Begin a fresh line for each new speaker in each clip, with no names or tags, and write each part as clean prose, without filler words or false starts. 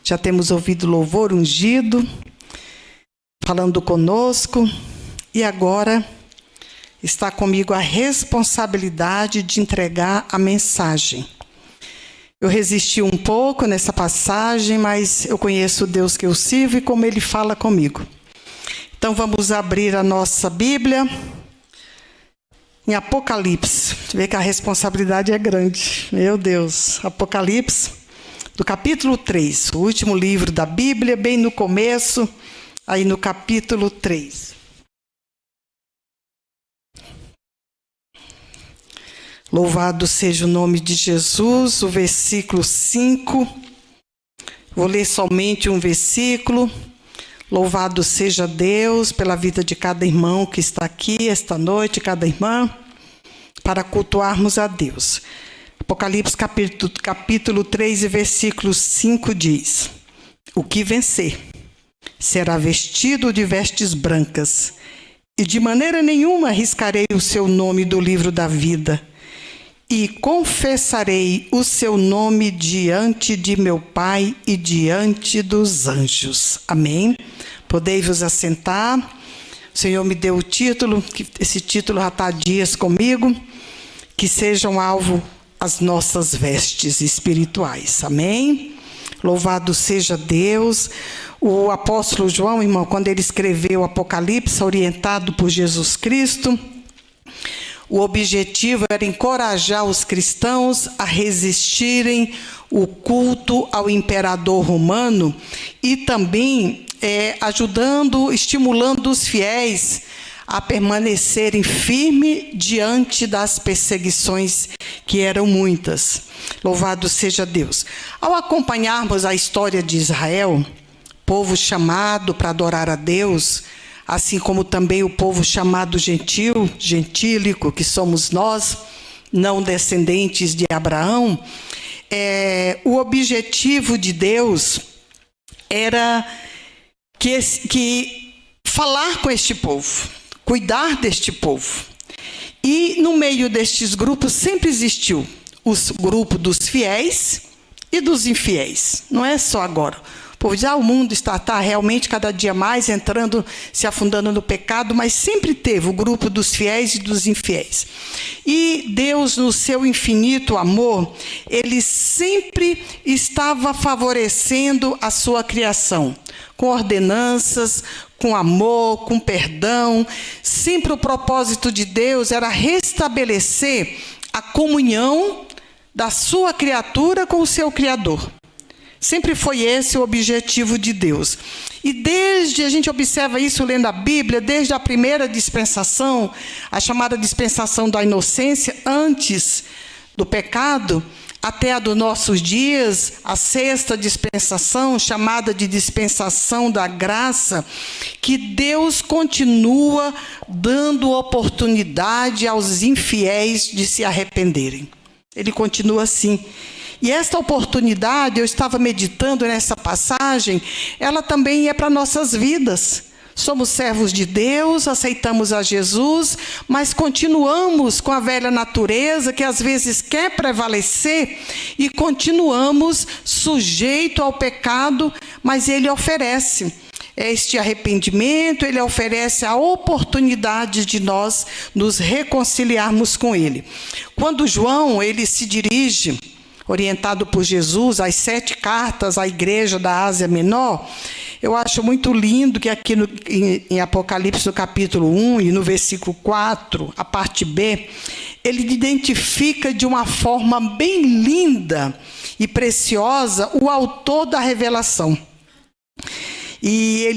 Já temos ouvido louvor ungido, falando conosco, e agora está comigo a responsabilidade de entregar a mensagem. Eu resisti um pouco nessa passagem, mas eu conheço o Deus que eu sirvo e como Ele fala comigo. Então vamos abrir a nossa Bíblia em Apocalipse. Você vê que a responsabilidade é grande. Meu Deus. Apocalipse, do capítulo 3, o último livro da Bíblia, bem no começo, aí no capítulo 3. Louvado seja o nome de Jesus, o versículo 5. Vou ler somente um versículo. Louvado seja Deus pela vida de cada irmão que está aqui esta noite, cada irmã, para cultuarmos a Deus. Apocalipse capítulo 3 e versículo 5 diz: o que vencer será vestido de vestes brancas, e de maneira nenhuma riscarei o seu nome do livro da vida, e confessarei o seu nome diante de meu Pai e diante dos anjos. Amém? Podei vos assentar. O Senhor me deu o título, que esse título já está há dias comigo, que sejam alvo as nossas vestes espirituais. Amém? Louvado seja Deus. O apóstolo João, irmão, quando ele escreveu o Apocalipse, orientado por Jesus Cristo, o objetivo era encorajar os cristãos a resistirem o culto ao imperador romano e também estimulando os fiéis a permanecerem firmes diante das perseguições que eram muitas. Louvado seja Deus. Ao acompanharmos a história de Israel, povo chamado para adorar a Deus, assim como também o povo chamado gentílico, que somos nós, não descendentes de Abraão, o objetivo de Deus era que falar com este povo, cuidar deste povo. E no meio destes grupos sempre existiu o grupo dos fiéis e dos infiéis. Não é só agora. O povo diz, o mundo está realmente cada dia mais entrando, se afundando no pecado, mas sempre teve o grupo dos fiéis e dos infiéis. E Deus, no seu infinito amor, Ele sempre estava favorecendo a sua criação, com ordenanças, com amor, com perdão. Sempre o propósito de Deus era restabelecer a comunhão da sua criatura com o seu Criador. Sempre foi esse o objetivo de Deus. E a gente observa isso lendo a Bíblia, desde a primeira dispensação, a chamada dispensação da inocência, antes do pecado, até a dos nossos dias, a sexta dispensação, chamada de dispensação da graça, que Deus continua dando oportunidade aos infiéis de se arrependerem. Ele continua assim. E esta oportunidade, eu estava meditando nessa passagem, ela também é para nossas vidas. Somos servos de Deus, aceitamos a Jesus, mas continuamos com a velha natureza que às vezes quer prevalecer e continuamos sujeito ao pecado, mas Ele oferece este arrependimento, Ele oferece a oportunidade de nós nos reconciliarmos com Ele. Quando João, ele se dirige, orientado por Jesus, às 7 cartas à igreja da Ásia Menor, eu acho muito lindo que aqui em Apocalipse, no capítulo 1 e no versículo 4, a parte B, ele identifica de uma forma bem linda e preciosa o autor da revelação. E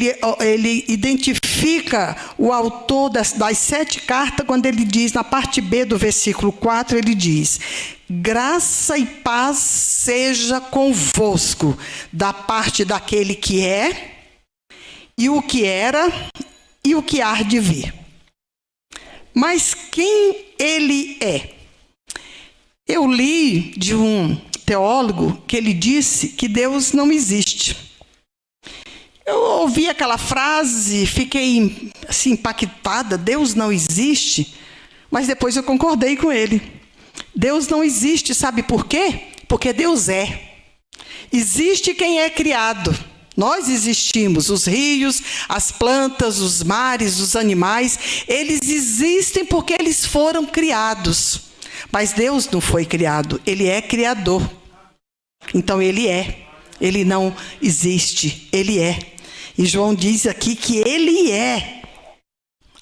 ele identifica o autor das 7 cartas quando ele diz, na parte B do versículo 4, ele diz: graça e paz seja convosco, da parte daquele que é, e o que era, e o que há de vir. Mas quem ele é? Eu li de um teólogo que ele disse que Deus não existe. Eu ouvi aquela frase, fiquei assim impactada, Deus não existe, mas depois eu concordei com ele. Deus não existe, sabe por quê? Porque Deus é. existe quem é criado. Nós existimos, os rios, as plantas, os mares, os animais, eles existem porque eles foram criados. Mas Deus não foi criado, Ele é criador. Então Ele é, Ele não existe, Ele é. E João diz aqui que Ele é.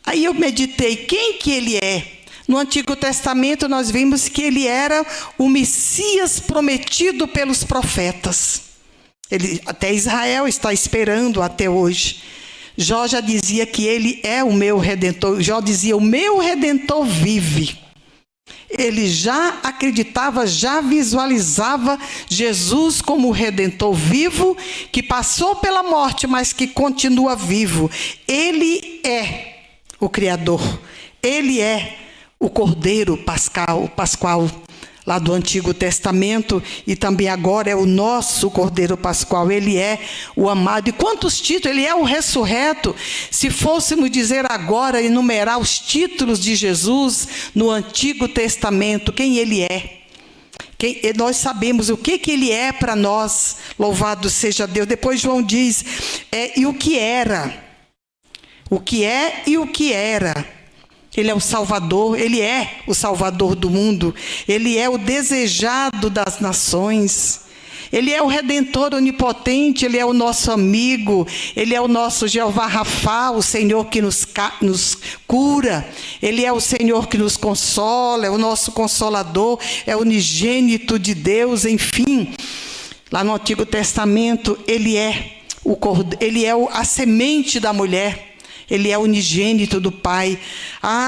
Aí eu meditei, quem que Ele é? No Antigo Testamento nós vimos que Ele era o Messias prometido pelos profetas. Até Israel está esperando até hoje. Jó já dizia que Ele é o meu Redentor. Jó dizia, o meu Redentor vive. Ele já acreditava, já visualizava Jesus como o Redentor vivo, que passou pela morte, mas que continua vivo. Ele é o Criador. Ele é o Cordeiro Pascual, lá do Antigo Testamento, e também agora é o nosso Cordeiro Pascual. Ele é o amado. E quantos títulos? Ele é o ressurreto. Se fôssemos dizer agora, enumerar os títulos de Jesus no Antigo Testamento, quem Ele é? Nós sabemos o que Ele é para nós. Louvado seja Deus. Depois João diz, e o que era? O que é e o que era? Ele é o Salvador, Ele é o Salvador do mundo. Ele é o desejado das nações. Ele é o Redentor onipotente, Ele é o nosso amigo. Ele é o nosso Jeová Rafá, o Senhor que nos cura. Ele é o Senhor que nos consola, é o nosso Consolador, é o unigênito de Deus, enfim. Lá no Antigo Testamento, Ele é a semente da mulher. Ele é unigênito do Pai.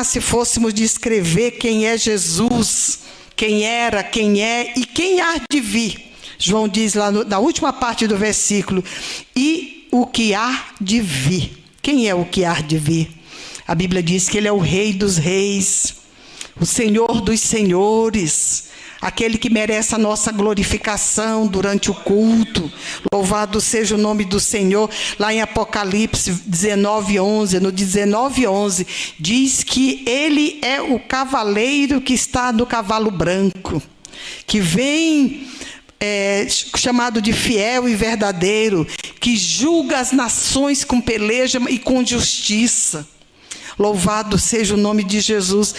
Se fôssemos descrever quem é Jesus, quem era, quem é e quem há de vir. João diz lá na última parte do versículo, e o que há de vir. Quem é o que há de vir? A Bíblia diz que Ele é o Rei dos reis, o Senhor dos senhores, aquele que merece a nossa glorificação durante o culto. Louvado seja o nome do Senhor. Lá em Apocalipse 19:11, no 19:11, diz que Ele é o cavaleiro que está no cavalo branco, que vem chamado de fiel e verdadeiro, que julga as nações com peleja e com justiça. Louvado seja o nome de Jesus.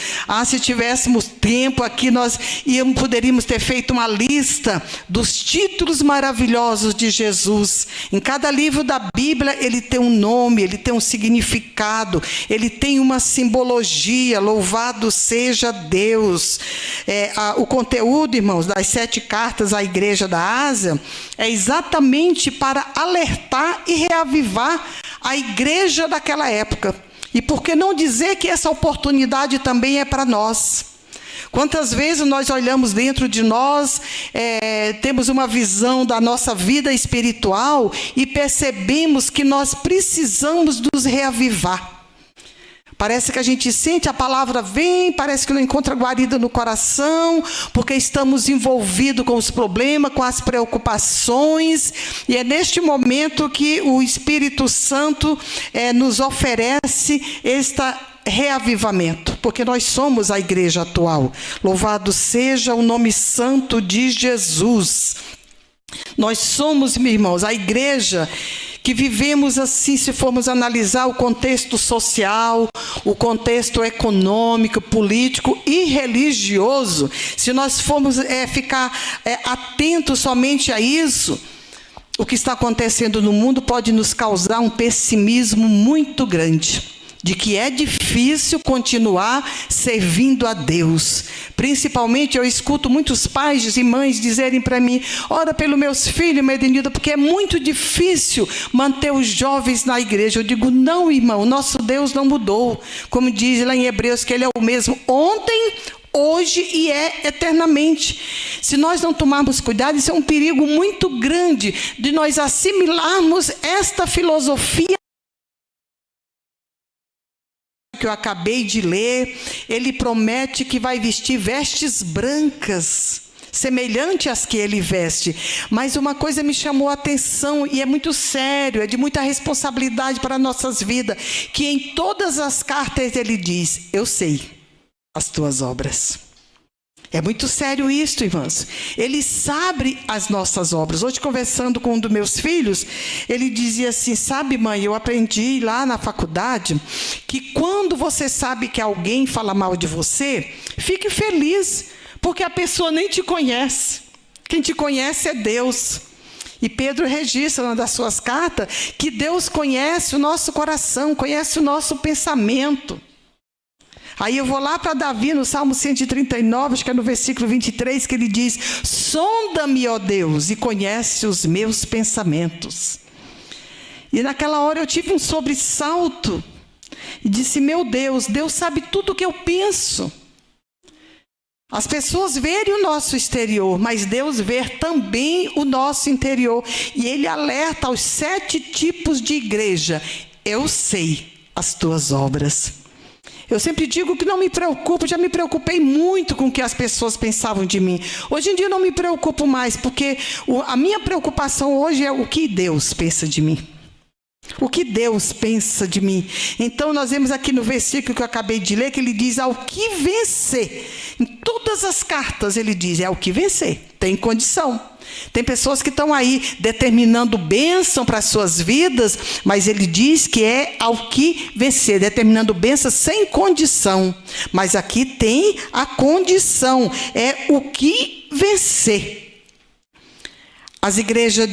Se tivéssemos tempo aqui, nós poderíamos ter feito uma lista dos títulos maravilhosos de Jesus. Em cada livro da Bíblia, ele tem um nome, ele tem um significado, ele tem uma simbologia. Louvado seja Deus. O conteúdo, irmãos, das 7 cartas à igreja da Ásia é exatamente para alertar e reavivar a igreja daquela época. E por que não dizer que essa oportunidade também é para nós? Quantas vezes nós olhamos dentro de nós, temos uma visão da nossa vida espiritual e percebemos que nós precisamos nos reavivar. Parece que a gente sente, a palavra vem, parece que não encontra guarida no coração, porque estamos envolvidos com os problemas, com as preocupações, e é neste momento que o Espírito Santo nos oferece este reavivamento, porque nós somos a igreja atual. Louvado seja o nome santo de Jesus. Nós somos, meus irmãos, a igreja que vivemos assim, se formos analisar o contexto social, o contexto econômico, político e religioso. Se nós formos ficar atentos somente a isso, o que está acontecendo no mundo pode nos causar um pessimismo muito grande, de que é difícil continuar servindo a Deus. Principalmente eu escuto muitos pais e mães dizerem para mim, ora pelos meus filhos, Medenilda, porque é muito difícil manter os jovens na igreja. Eu digo, não, irmão, nosso Deus não mudou. Como diz lá em Hebreus, que Ele é o mesmo ontem, hoje e eternamente. Se nós não tomarmos cuidado, isso é um perigo muito grande de nós assimilarmos esta filosofia que eu acabei de ler. Ele promete que vai vestir vestes brancas, semelhante às que ele veste. Mas uma coisa me chamou a atenção, e é muito sério, é de muita responsabilidade para nossas vidas, que em todas as cartas ele diz, eu sei as tuas obras. É muito sério isso, irmãos. Ele sabe as nossas obras. Hoje, conversando com um dos meus filhos, ele dizia assim: sabe, mãe, eu aprendi lá na faculdade que quando você sabe que alguém fala mal de você, fique feliz, porque a pessoa nem te conhece. Quem te conhece é Deus. E Pedro registra numa das suas cartas que Deus conhece o nosso coração, conhece o nosso pensamento. Aí eu vou lá para Davi, no Salmo 139, acho que é no versículo 23, que ele diz: sonda-me, ó Deus, e conhece os meus pensamentos. E naquela hora eu tive um sobressalto e disse: meu Deus, Deus sabe tudo o que eu penso. As pessoas veem o nosso exterior, mas Deus vê também o nosso interior. E Ele alerta aos 7 tipos de igreja: eu sei as tuas obras. Eu sempre digo que não me preocupo, já me preocupei muito com o que as pessoas pensavam de mim. Hoje em dia eu não me preocupo mais, porque a minha preocupação hoje é o que Deus pensa de mim. O que Deus pensa de mim. Então nós vemos aqui no versículo que eu acabei de ler, que ele diz: ao que vencer. Em todas as cartas ele diz: é ao que vencer, tem condição. Tem pessoas que estão aí determinando bênção para as suas vidas, mas ele diz que é ao que vencer, determinando bênção sem condição. Mas aqui tem a condição, é o que vencer. As igrejas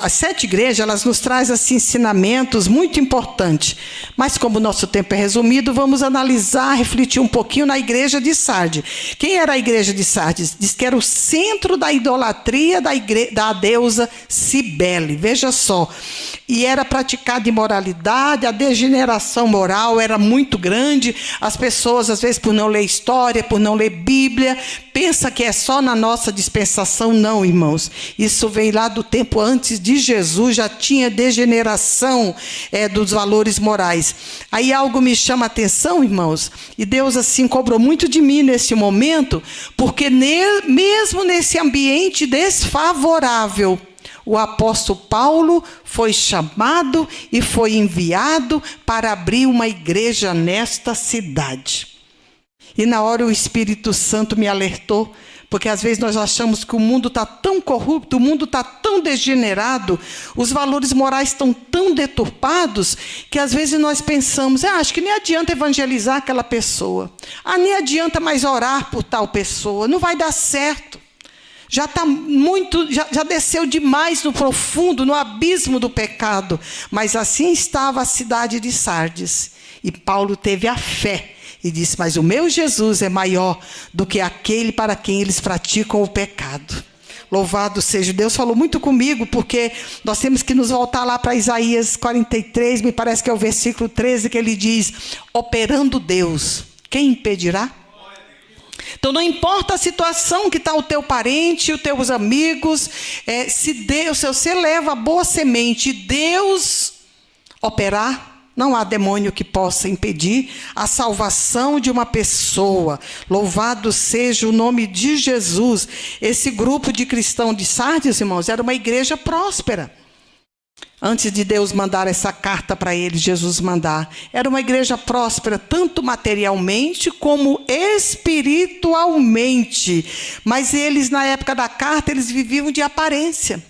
as 7 igrejas, elas nos trazem assim, ensinamentos muito importantes. Mas como o nosso tempo é resumido, vamos analisar, refletir um pouquinho na igreja de Sardes. Quem era a igreja de Sardes? Diz que era o centro da idolatria da deusa Cibele. Veja só. E era praticada imoralidade, a degeneração moral era muito grande. As pessoas, às vezes, por não ler história, por não ler Bíblia, pensam que é só na nossa dispensação. Não, irmãos. Isso vem lá do tempo antes de Jesus, já tinha degeneração dos valores morais. Aí algo me chama a atenção, irmãos, e Deus assim cobrou muito de mim nesse momento, porque mesmo nesse ambiente desfavorável, o apóstolo Paulo foi chamado e foi enviado para abrir uma igreja nesta cidade. E na hora o Espírito Santo me alertou, porque às vezes nós achamos que o mundo está tão corrupto, o mundo está tão degenerado, os valores morais estão tão deturpados, que às vezes nós pensamos: acho que nem adianta evangelizar aquela pessoa, nem adianta mais orar por tal pessoa, não vai dar certo. Já está muito, já desceu demais no profundo, no abismo do pecado. Mas assim estava a cidade de Sardes. E Paulo teve a fé e disse: mas o meu Jesus é maior do que aquele para quem eles praticam o pecado. Louvado seja Deus. Falou muito comigo, porque nós temos que nos voltar lá para Isaías 43, me parece que é o versículo 13, que ele diz: operando Deus, quem impedirá? Então não importa a situação que está o teu parente, os teus amigos, se você leva a boa semente e Deus operar, não há demônio que possa impedir a salvação de uma pessoa. Louvado seja o nome de Jesus. Esse grupo de cristãos de Sardes, irmãos, era uma igreja próspera. Antes de Deus mandar essa carta para eles, Jesus mandar, era uma igreja próspera, tanto materialmente como espiritualmente. Mas eles, na época da carta, eles viviam de aparência.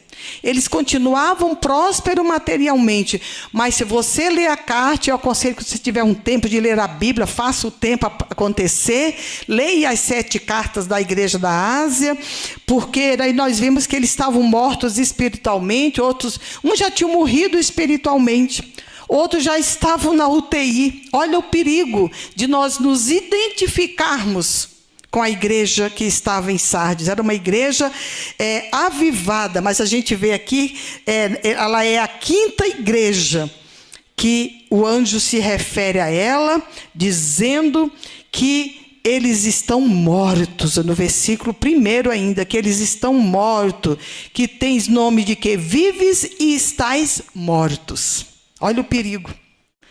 Eles continuavam prósperos materialmente. Mas se você ler a carta, eu aconselho que se tiver um tempo de ler a Bíblia, faça o tempo acontecer, leia as 7 cartas da igreja da Ásia, porque daí nós vimos que eles estavam mortos espiritualmente, outros, uns já tinham morrido espiritualmente, outros já estavam na UTI. Olha o perigo de nós nos identificarmos com a igreja que estava em Sardes. Era uma igreja avivada, mas a gente vê aqui, ela é a 5ª igreja que o anjo se refere a ela, dizendo que eles estão mortos. No versículo 1 ainda, que eles estão mortos, que tens nome de que vives e estais mortos. Olha o perigo.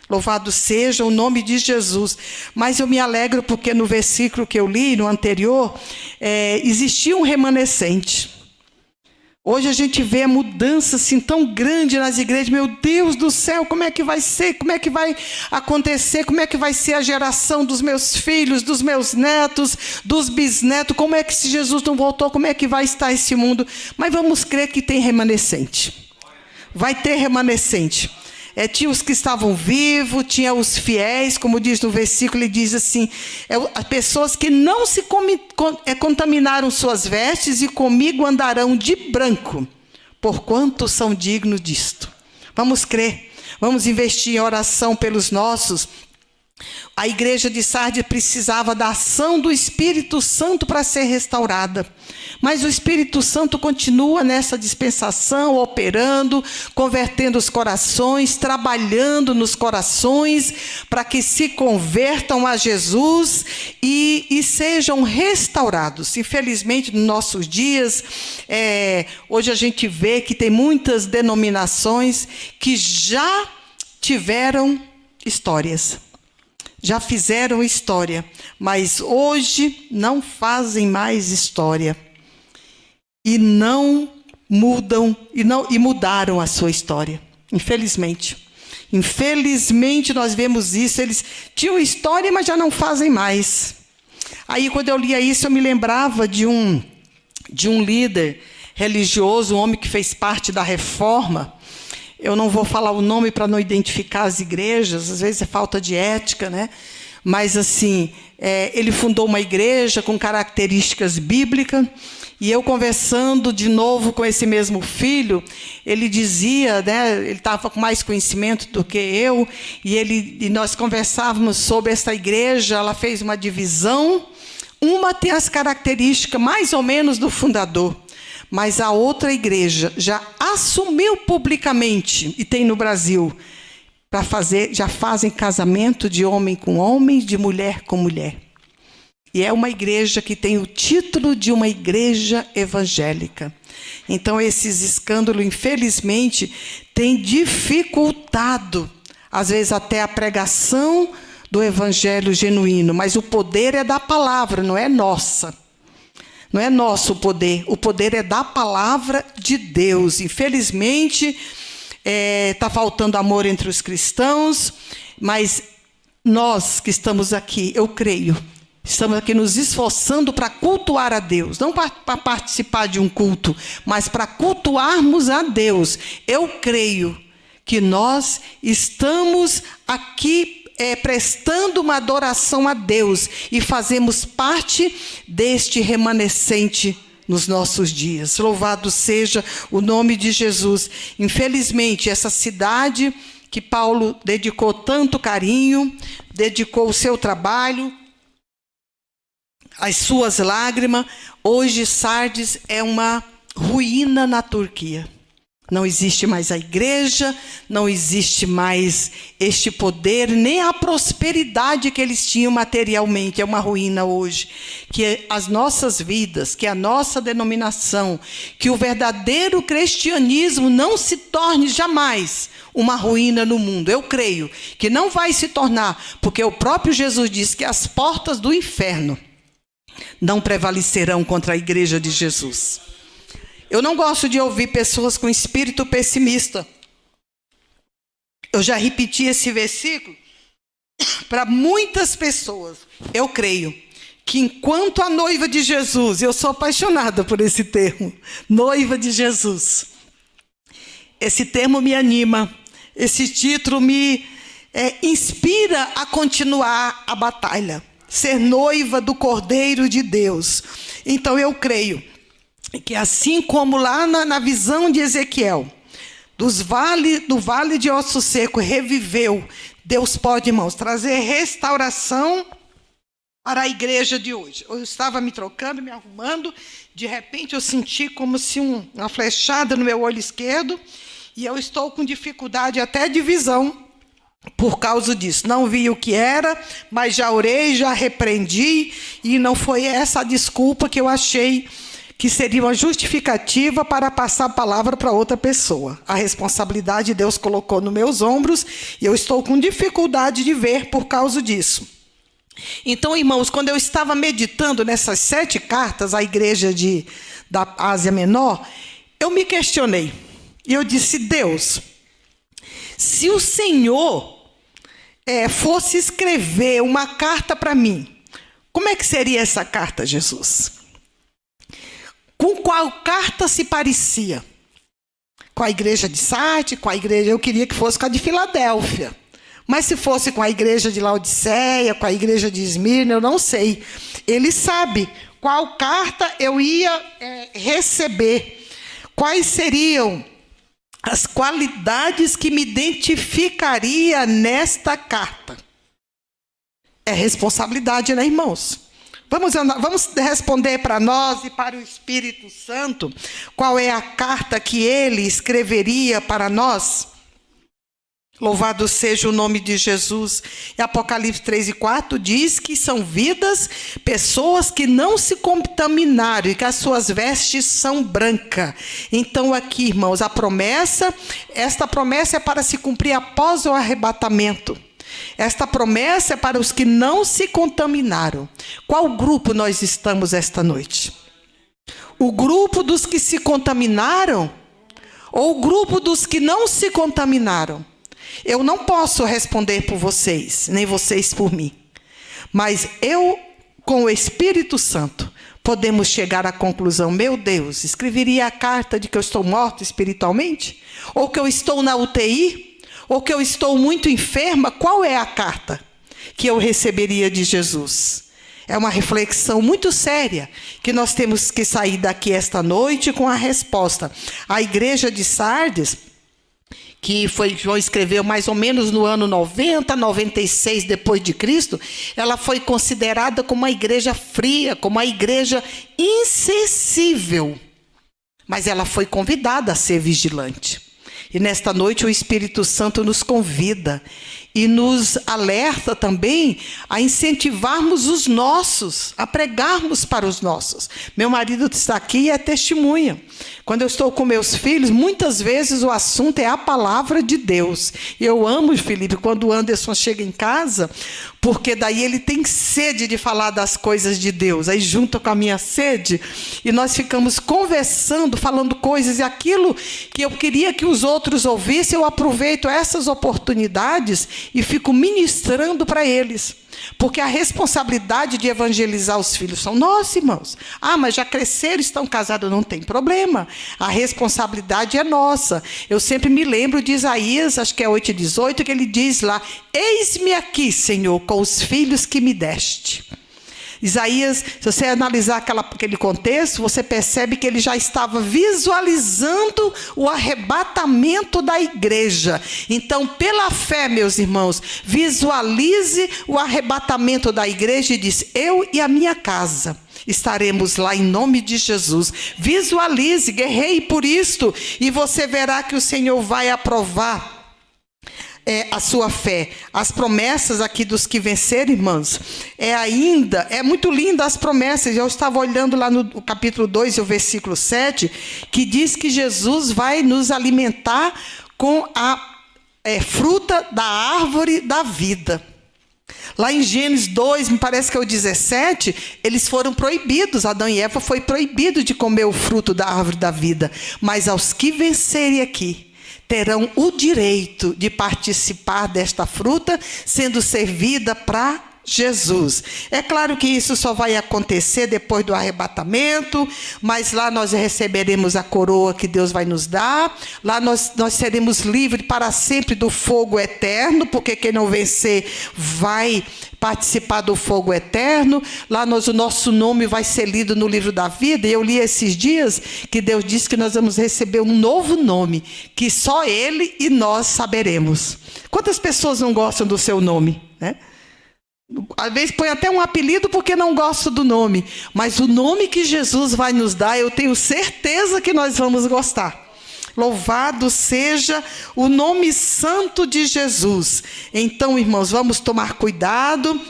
Louvado seja o nome de Jesus. Mas eu me alegro porque no versículo que eu li, no anterior, existia um remanescente. Hoje a gente vê a mudança assim tão grande nas igrejas. Meu Deus do céu, como é que vai ser? Como é que vai acontecer? Como é que vai ser a geração dos meus filhos, dos meus netos, dos bisnetos? Como é que, se Jesus não voltou, como é que vai estar esse mundo? Mas vamos crer que tem remanescente. Vai ter remanescente. Tinha os que estavam vivos, tinha os fiéis, como diz no versículo, ele diz assim, as pessoas que não se contaminaram suas vestes e comigo andarão de branco, porquanto são dignos disto. Vamos crer, vamos investir em oração pelos nossos. A igreja de Sardes precisava da ação do Espírito Santo para ser restaurada. Mas o Espírito Santo continua nessa dispensação, operando, convertendo os corações, trabalhando nos corações, para que se convertam a Jesus e sejam restaurados. Infelizmente, nos nossos dias, hoje a gente vê que tem muitas denominações que já tiveram histórias. Já fizeram história, mas hoje não fazem mais história. E não mudam, e mudaram a sua história, infelizmente. Infelizmente nós vemos isso, eles tinham história, mas já não fazem mais. Aí quando eu lia isso, eu me lembrava de um líder religioso, um homem que fez parte da Reforma. Eu não vou falar o nome para não identificar as igrejas, às vezes é falta de ética, né? Mas assim, ele fundou uma igreja com características bíblicas, e eu conversando de novo com esse mesmo filho, ele dizia, né, ele estava com mais conhecimento do que eu, e nós conversávamos sobre essa igreja. Ela fez uma divisão, uma tem as características mais ou menos do fundador, mas a outra igreja já assumiu publicamente, e tem no Brasil, já fazem casamento de homem com homem, de mulher com mulher. E é uma igreja que tem o título de uma igreja evangélica. Então, esses escândalos, infelizmente, têm dificultado, às vezes, até a pregação do evangelho genuíno. Mas o poder é da palavra, não é nossa. Não é nosso o poder é da palavra de Deus. Infelizmente, está faltando amor entre os cristãos, mas nós que estamos aqui, eu creio, estamos aqui nos esforçando para cultuar a Deus, não para participar de um culto, mas para cultuarmos a Deus. Eu creio que nós estamos aqui prestando uma adoração a Deus e fazemos parte deste remanescente nos nossos dias. Louvado seja o nome de Jesus. Infelizmente, essa cidade que Paulo dedicou tanto carinho, dedicou o seu trabalho, as suas lágrimas, hoje Sardes é uma ruína na Turquia. Não existe mais a igreja, não existe mais este poder, nem a prosperidade que eles tinham materialmente. É uma ruína hoje. Que as nossas vidas, que a nossa denominação, que o verdadeiro cristianismo não se torne jamais uma ruína no mundo. Eu creio que não vai se tornar, porque o próprio Jesus disse que as portas do inferno não prevalecerão contra a igreja de Jesus. Eu não gosto de ouvir pessoas com espírito pessimista. Eu já repeti esse versículo para muitas pessoas. Eu creio que enquanto a noiva de Jesus, eu sou apaixonada por esse termo, noiva de Jesus. Esse termo me anima, esse título me inspira a continuar a batalha, ser noiva do Cordeiro de Deus. Então eu creio que assim como lá na visão de Ezequiel, do vale de osso seco reviveu, Deus pode, irmãos, trazer restauração para a igreja de hoje. Eu estava me trocando, me arrumando, de repente eu senti como se uma flechada no meu olho esquerdo, e eu estou com dificuldade até de visão por causa disso. Não vi o que era, mas já orei, já repreendi, e não foi essa a desculpa que eu achei que seria uma justificativa para passar a palavra para outra pessoa. A responsabilidade Deus colocou nos meus ombros, e eu estou com dificuldade de ver por causa disso. Então, irmãos, quando eu estava meditando nessas 7 cartas à igreja da Ásia Menor, eu me questionei. E eu disse, Deus, se o Senhor fosse escrever uma carta para mim, como é que seria essa carta, Jesus? Com qual carta se parecia? Com a igreja de Sardes, com a igreja... Eu queria que fosse com a de Filadélfia. Mas se fosse com a igreja de Laodiceia, com a igreja de Esmirna, eu não sei. Ele sabe qual carta eu ia receber. Quais seriam as qualidades que me identificaria nesta carta? É responsabilidade, né, irmãos? Vamos responder para nós e para o Espírito Santo qual é a carta que ele escreveria para nós. Louvado seja o nome de Jesus. E Apocalipse 3:4 diz que são vidas, pessoas que não se contaminaram e que as suas vestes são brancas. Então aqui, irmãos, esta promessa é para se cumprir após o arrebatamento. Esta promessa é para os que não se contaminaram. Qual grupo nós estamos esta noite? O grupo dos que se contaminaram? Ou o grupo dos que não se contaminaram? Eu não posso responder por vocês, nem vocês por mim. Mas eu, com o Espírito Santo, podemos chegar à conclusão, meu Deus, escreveria a carta de que eu estou morto espiritualmente? Ou que eu estou na UTI? Ou que eu estou muito enferma? Qual é a carta que eu receberia de Jesus? É uma reflexão muito séria que nós temos que sair daqui esta noite com a resposta. A igreja de Sardes, que João escreveu mais ou menos no ano 90, 96 depois de Cristo, ela foi considerada como uma igreja fria, como uma igreja insensível. Mas ela foi convidada a ser vigilante. E nesta noite o Espírito Santo nos convida e nos alerta também a incentivarmos os nossos, a pregarmos para os nossos. Meu marido está aqui e é testemunha. Quando eu estou com meus filhos, muitas vezes o assunto é a palavra de Deus. E eu amo, Felipe, quando o Anderson chega em casa, porque daí ele tem sede de falar das coisas de Deus. Aí junta com a minha sede e nós ficamos conversando, falando coisas, e aquilo que eu queria que os outros ouvissem, eu aproveito essas oportunidades e fico ministrando para eles. Porque a responsabilidade de evangelizar os filhos são nossos, irmãos. Ah, mas já cresceram, estão casados, não tem problema. A responsabilidade é nossa. Eu sempre me lembro de Isaías, acho que é 8:18, que ele diz lá, eis-me aqui, Senhor, com os filhos que me deste. Isaías, se você analisar aquele contexto, você percebe que ele já estava visualizando o arrebatamento da igreja. Então, pela fé, meus irmãos, visualize o arrebatamento da igreja e diz, eu e a minha casa estaremos lá em nome de Jesus. Visualize, guerreie por isto, e você verá que o Senhor vai aprovar a sua fé. As promessas aqui dos que venceram, irmãos, é muito linda as promessas. Eu estava olhando lá no capítulo 2, o versículo 7, que diz que Jesus vai nos alimentar com a fruta da árvore da vida. Lá em Gênesis 2, me parece que é o 17, eles foram proibidos, Adão e Eva foi proibido de comer o fruto da árvore da vida. Mas aos que vencerem aqui, terão o direito de participar desta fruta, sendo servida para Jesus. É claro que isso só vai acontecer depois do arrebatamento, mas lá nós receberemos a coroa que Deus vai nos dar, lá nós seremos livres para sempre do fogo eterno, porque quem não vencer vai participar do fogo eterno. Lá o nosso nome vai ser lido no livro da vida. E eu li esses dias que Deus disse que nós vamos receber um novo nome, que só Ele e nós saberemos. Quantas pessoas não gostam do seu nome, né? Às vezes põe até um apelido porque não gosta do nome, mas o nome que Jesus vai nos dar, eu tenho certeza que nós vamos gostar. Louvado seja o nome santo de Jesus. Então, irmãos, vamos tomar cuidado,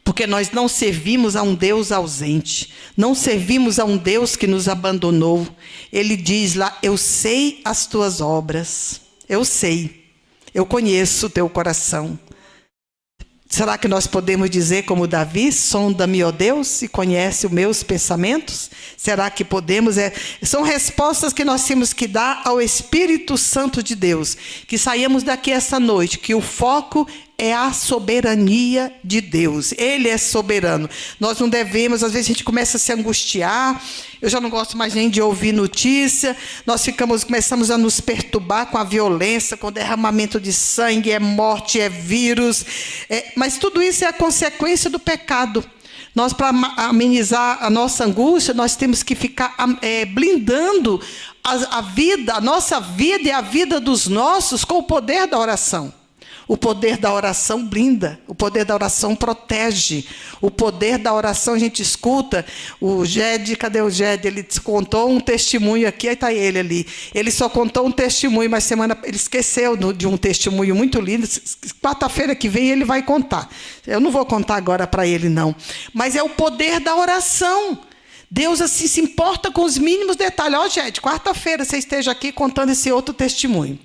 porque nós não servimos a um Deus ausente, não servimos a um Deus que nos abandonou. Ele diz lá, eu sei as tuas obras, eu sei, eu conheço o teu coração. Será que nós podemos dizer como Davi, sonda-me, ó Deus, e conhece os meus pensamentos? Será que podemos? São respostas que nós temos que dar ao Espírito Santo de Deus. Que saímos daqui essa noite, que o foco é a soberania de Deus. Ele é soberano. Nós não devemos, às vezes a gente começa a se angustiar. Eu já não gosto mais nem de ouvir notícia. Nós começamos a nos perturbar com a violência, com o derramamento de sangue, é morte, é vírus. Mas tudo isso é a consequência do pecado. Nós, para amenizar a nossa angústia, nós temos que ficar blindando a nossa vida e a vida dos nossos com o poder da oração. O poder da oração blinda, o poder da oração protege, o poder da oração a gente escuta. O Ged, cadê o Ged? Ele contou um testemunho aqui, aí está ele ali. Ele só contou um testemunho, mas ele esqueceu de um testemunho muito lindo. Quarta-feira que vem ele vai contar. Eu não vou contar agora para ele, não. Mas é o poder da oração. Deus assim se importa com os mínimos detalhes. Ó, Ged, quarta-feira você esteja aqui contando esse outro testemunho.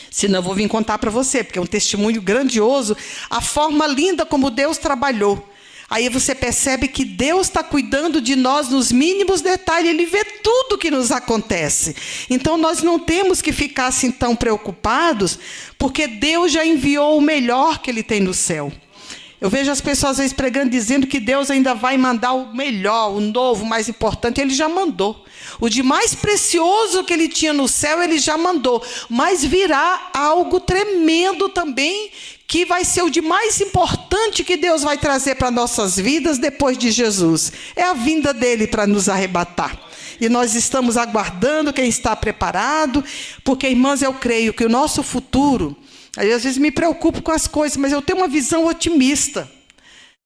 Senão eu vou vir contar para você, porque é um testemunho grandioso, a forma linda como Deus trabalhou. Aí você percebe que Deus está cuidando de nós nos mínimos detalhes, Ele vê tudo que nos acontece. Então nós não temos que ficar assim tão preocupados, porque Deus já enviou o melhor que Ele tem no céu. Eu vejo as pessoas às vezes pregando, dizendo que Deus ainda vai mandar o melhor, o novo, o mais importante. Ele já mandou. O de mais precioso que Ele tinha no céu, Ele já mandou. Mas virá algo tremendo também, que vai ser o de mais importante que Deus vai trazer para nossas vidas depois de Jesus. É a vinda dEle para nos arrebatar. E nós estamos aguardando quem está preparado, porque, irmãs, eu creio que o nosso futuro... Aí, às vezes me preocupo com as coisas, mas eu tenho uma visão otimista.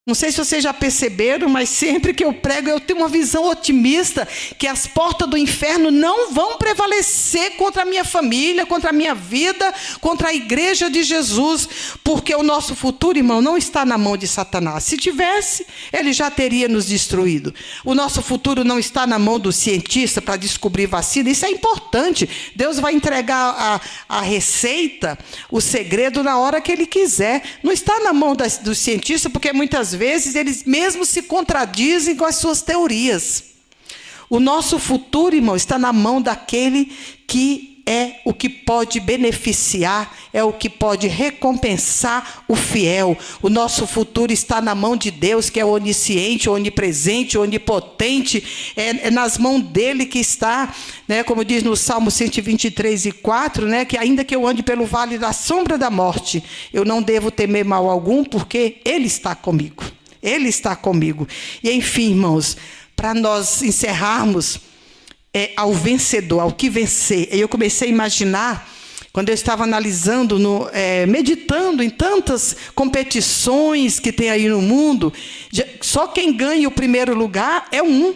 Não sei se vocês já perceberam, mas sempre que eu prego, eu tenho uma visão otimista, que as portas do inferno não vão prevalecer contra a minha família, contra a minha vida, contra a igreja de Jesus, porque o nosso futuro, irmão, não está na mão de Satanás. Se tivesse, ele já teria nos destruído. O nosso futuro não está na mão do cientista para descobrir vacina. Isso é importante. Deus vai entregar a receita, o segredo, na hora que Ele quiser. Não está na mão do cientista, porque muitas vezes eles mesmos se contradizem com as suas teorias. O nosso futuro, irmão, está na mão daquele que é o que pode beneficiar, é o que pode recompensar o fiel. O nosso futuro está na mão de Deus, que é onisciente, onipresente, onipotente. É nas mãos dele que está, né, como diz no Salmo 123:4, né, que ainda que eu ande pelo vale da sombra da morte, eu não devo temer mal algum, porque Ele está comigo. Ele está comigo. E enfim, irmãos, para nós encerrarmos, ao vencedor, ao que vencer. Eu comecei a imaginar, quando eu estava analisando, meditando em tantas competições que tem aí no mundo, só quem ganha o primeiro lugar é um.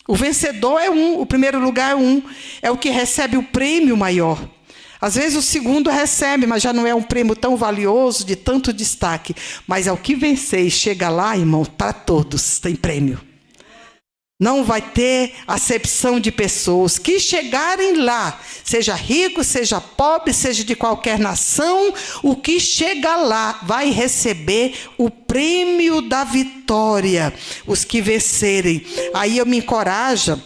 O vencedor é um, o primeiro lugar é um. É o que recebe o prêmio maior. Às vezes o segundo recebe, mas já não é um prêmio tão valioso, de tanto destaque. Mas ao que vencer e chega lá, irmão, para todos tem prêmio. Não vai ter acepção de pessoas que chegarem lá, seja rico, seja pobre, seja de qualquer nação, o que chega lá vai receber o prêmio da vitória, os que vencerem. Aí eu me encorajo,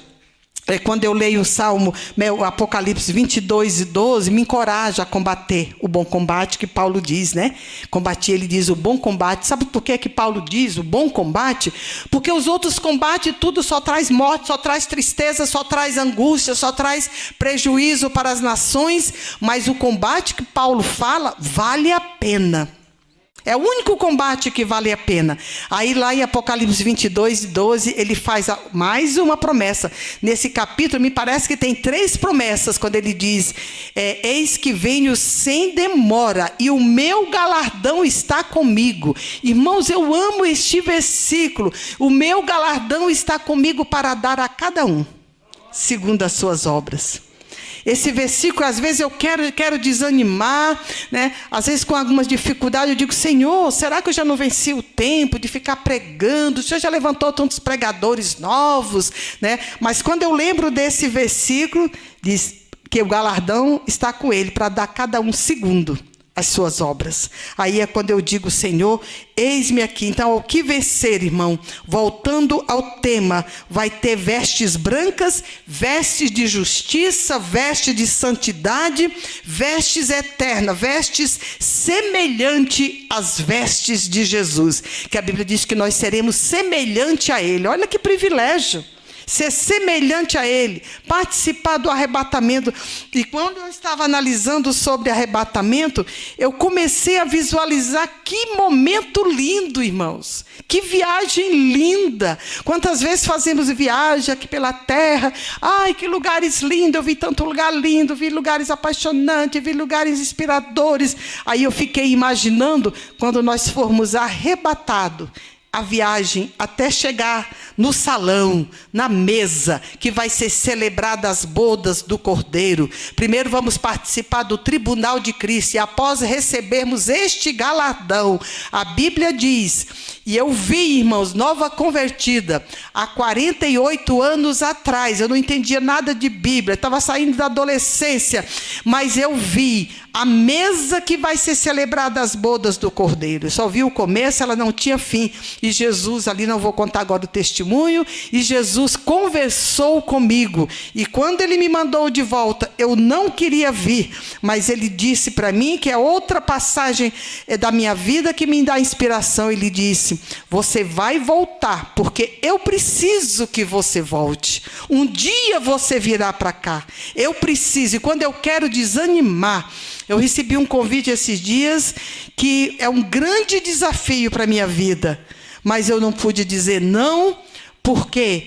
quando eu leio o Salmo, o Apocalipse 22:12, me encoraja a combater o bom combate que Paulo diz, né? Combater, ele diz o bom combate. Sabe por que Paulo diz o bom combate? Porque os outros combates, tudo só traz morte, só traz tristeza, só traz angústia, só traz prejuízo para as nações. Mas o combate que Paulo fala vale a pena. É o único combate que vale a pena. Aí lá em Apocalipse 22:12, ele faz mais uma promessa. Nesse capítulo, me parece que tem 3 promessas, quando ele diz, eis que venho sem demora, e o meu galardão está comigo. Irmãos, eu amo este versículo. O meu galardão está comigo para dar a cada um, segundo as suas obras. Esse versículo, às vezes eu quero desanimar, né? Às vezes com algumas dificuldades eu digo, Senhor, será que eu já não venci o tempo de ficar pregando? O Senhor já levantou tantos pregadores novos, né? Mas quando eu lembro desse versículo, diz que o galardão está com Ele para dar a cada um segundo as suas obras. Aí é quando eu digo, Senhor, eis-me aqui. Então, ao que vencer, irmão, voltando ao tema, vai ter vestes brancas, vestes de justiça, vestes de santidade, vestes eternas, vestes semelhante às vestes de Jesus, que a Bíblia diz que nós seremos semelhante a Ele. Olha que privilégio! Ser semelhante a Ele, participar do arrebatamento. E quando eu estava analisando sobre arrebatamento, eu comecei a visualizar que momento lindo, irmãos. Que viagem linda. Quantas vezes fazemos viagem aqui pela terra. Ai, que lugares lindos. Eu vi tanto lugar lindo, vi lugares apaixonantes, vi lugares inspiradores. Aí eu fiquei imaginando quando nós formos arrebatados, a viagem até chegar no salão, na mesa, que vai ser celebrada as bodas do Cordeiro. Primeiro vamos participar do tribunal de Cristo, e após recebermos este galardão, a Bíblia diz, e eu vi, irmãos, nova convertida, há 48 anos atrás, eu não entendia nada de Bíblia, estava saindo da adolescência, mas eu vi a mesa que vai ser celebrada as bodas do Cordeiro. Eu só vi o começo, ela não tinha fim. E Jesus, ali não vou contar agora o testemunho, e Jesus conversou comigo. E quando ele me mandou de volta, eu não queria vir, mas ele disse para mim, que é outra passagem da minha vida que me dá inspiração. Ele disse, você vai voltar, porque eu preciso que você volte. Um dia você virá para cá. Eu preciso, e quando eu quero desanimar, eu recebi um convite esses dias, que é um grande desafio para a minha vida, mas eu não pude dizer não, porque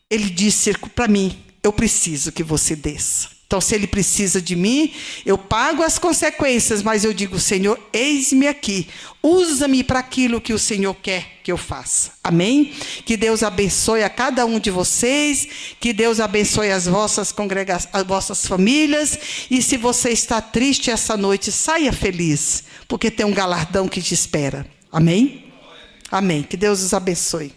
ele disse para mim, eu preciso que você desça. Então, se ele precisa de mim, eu pago as consequências, mas eu digo, Senhor, eis-me aqui, usa-me para aquilo que o Senhor quer que eu faça. Amém? Que Deus abençoe a cada um de vocês, que Deus abençoe as vossas congregações, as vossas famílias, e se você está triste essa noite, saia feliz, porque tem um galardão que te espera. Amém? Amém. Que Deus os abençoe.